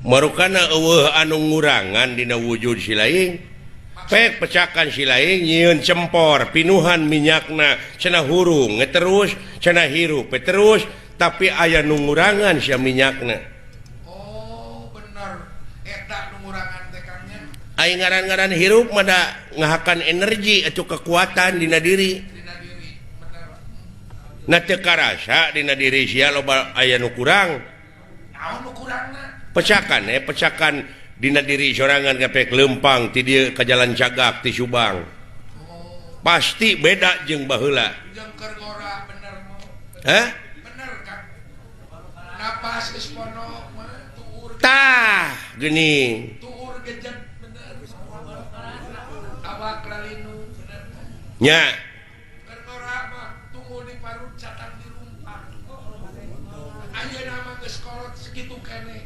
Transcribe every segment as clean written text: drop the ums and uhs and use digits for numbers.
marukana eueuh anu ngurangan dina wujud silaing pek pecakan silaing nyieun cempor pinuhan minyakna cenah hurung terus cenah hirup terus tapi aya nu ngurangan sia minyakna. Oh bener eta nu ngurangan teh kangnya ai ngaran-ngaran hirup mah da ngahakan energi atau kekuatan dina diri bener na teu karasa dina diri sia loba aya nu kurang naon nu kurangna pecakan dina diri sorangan gapek lempang ti dieu ka jalan Cagak ti Subang pasti beda jeung baheula jeung keur ngora bener mah bener kan napas geus pono mah tuur tah geuning tuur gejet bener awak lalinu bener nya keur ngora mah tunggu di parut catang di rumpang ayeuna mah geus kolot segitu keneh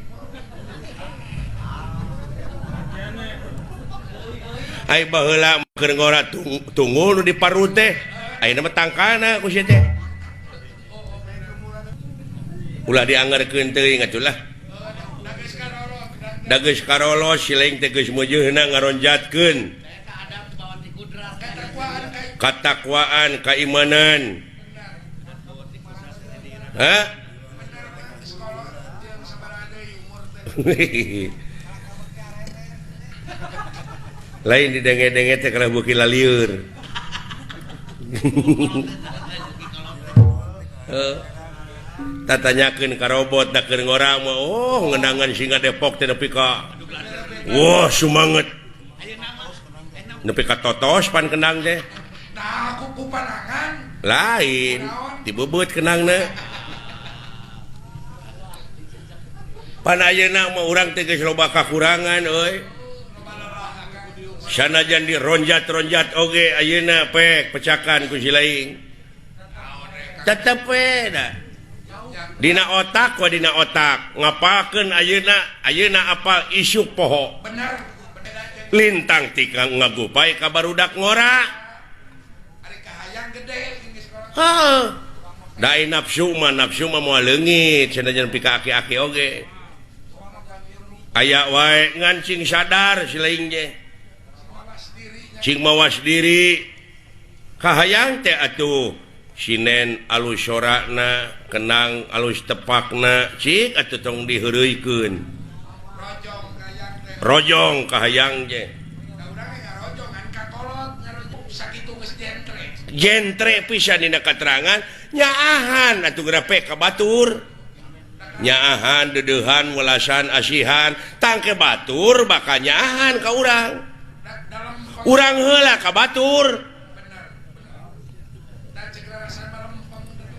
ai baheula keur ngora tunggu nu di parut teh ayeuna mah tangkana ku sia teh ulah dianggarkeun teuing atuh da geus karolos silaing teh geus meujeunna ngaronjatkeun katakwaan keimanan lain didenge-denge teh kana beuki lalieur tatanyakeun ka robot da keur ngora mah oh ngendangan singa Depok teh nepi ka wah sumanget nepi ka totos pan kendang teh nah aku kupanangan lain dibebeut kendangna pan ayeuna mah urang teh geus loba kakurangan euy sanajan dironjat-ronjat oge ayeuna pek pecakan ku silaing tetep we da dina otak ngapakeun ayeuna apal isuk poho bener lintang tikang ngagupay ka barudak ngora ari kahayang gede geus heuh dai nafsu mah moal leungit sanajan pika aki-aki oge aya wae ngancing sadar silaing je cing mawas diri kahayang teh atuh sinen alus sorakna kenang alus tepakna cik atuh tong diheureuikeun rojong kahayang je jentre pisan dina katerangan nyaahan atuh grape ka batur nyaahan dedeuhan welasan asihan tangke batur bakal nyaahan ka urang urang heula ka batur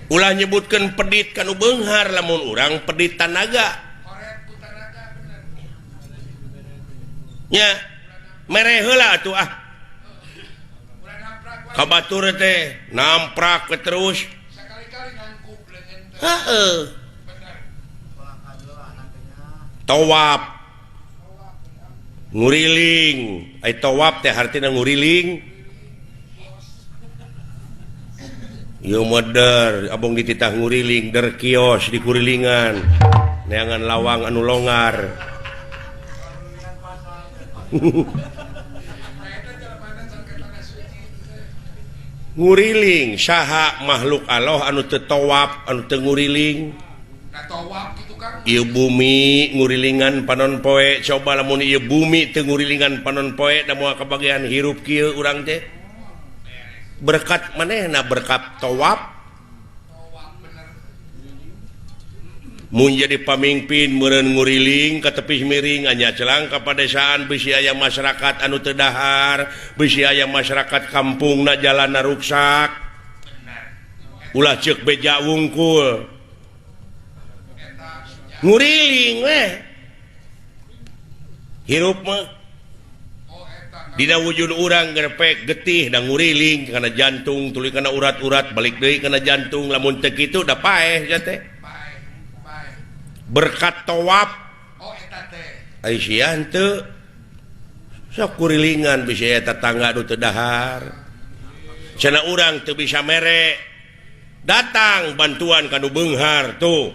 ulah nyebutkeun pedit kanu beunghar lamun urang pedit tanaga nya mere heula atuh ka batur teh namprak terus heuh tawaf nguriling ai tawaf teh artina nguriling ieu modern abong dititah nguriling der kios di kurilingan neangan lawang anu longgar nguriling saha makhluk Allah anu teu tawaf anu teu nguriling tawaf gitu kan ieu bumi ngurilingan panon poe coba lamun ieu bumi teu ngurilingan panon poe da moal kabagian hirup kieu urang teh berkat manehna berkat tawaf mun jadi pamimpin meureun nguriling ka tepi miring anya celang ka padesaan bisi aya masyarakat anu teu dahar bisi aya masyarakat kampungna jalanna ruksak ulah ceuk beja wungkul nguriling weh hirup mah dina wujud urang gerpek getih da nguriling kana jantung tuluy kana urat-urat balik deui kana jantung lamun teu kitu da paeh ja teh berkat tawaf eta teh ai sia henteu sok kurilingan bisa eta tangga nu teu dahar cenah urang teu bisa mere datang bantuan kanu beunghar tuh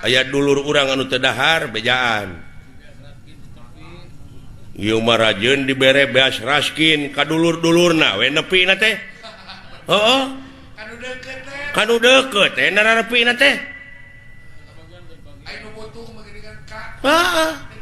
aya dulur urang anu teu dahar bejaan Rajen dibere beas raskin kadulur-dulurna we nepi na teh. Heeh. Kanu deket teh. Kanu deket teh nepi na teh. Aya nu butuh mah geuningan ka. Heeh.